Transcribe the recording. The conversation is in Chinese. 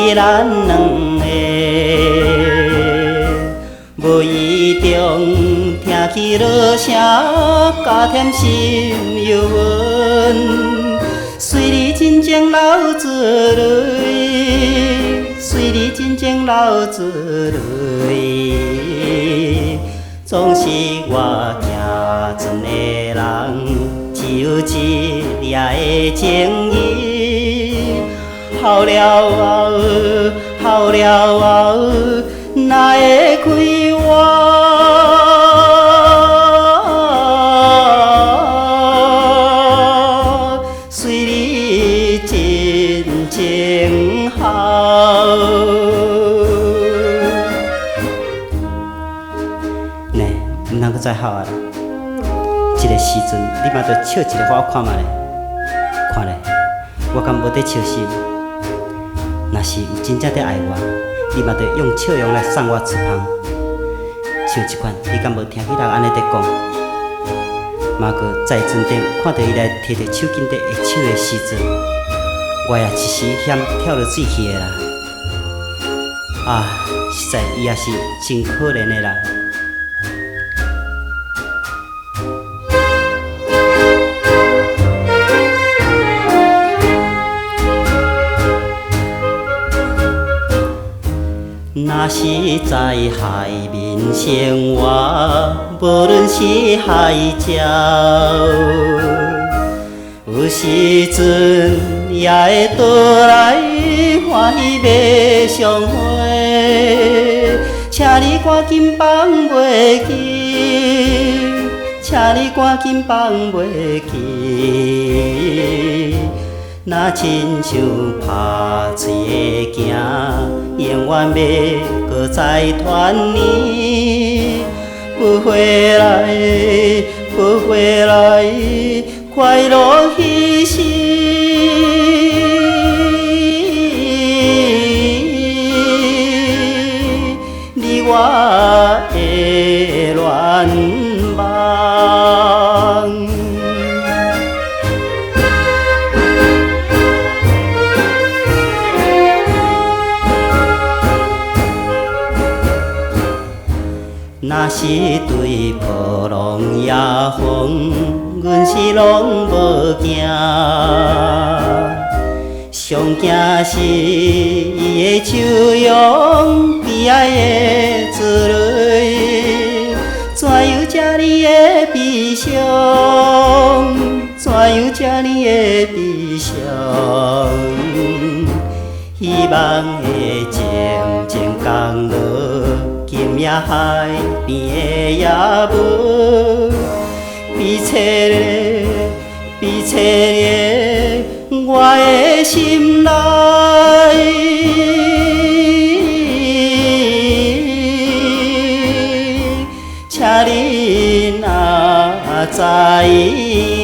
是咱两个，无意中听起落声，加添心犹温。随你真情流珠泪，随你真情流珠泪，总是我行船的人，只有一粒的情意。好了后，哪会开我？随你真情好。呢，毋通搁再好啊！这个时阵，你嘛着笑一个互我看卖咧，看咧，我敢无在笑死？若是有真正在爱我，你嘛着用笑容来送我一旁。像这款，你敢无听起人安尼在讲？嘛搁在船顶看到伊来摕着手巾在下手的时阵，我也一时险跳落水去的啦。啊，实在伊也是真可怜的啦。若是在海面生活，无论是海鸟，有时阵也会倒来欢喜要相会。请你赶紧放袂记，请你赶紧放袂记。若亲像拍嘴的行，永远要搁再团圆。不回来，不回来，快乐稀释。你我的恋梦。若是对波浪野风，阮是拢无惊。上惊是伊的笑容，悲哀的珠泪。怎样这呢的悲伤？怎样这呢的悲伤？希望会渐渐降落。今夜海边的夜雾，悲切的我的心内。请你若知影。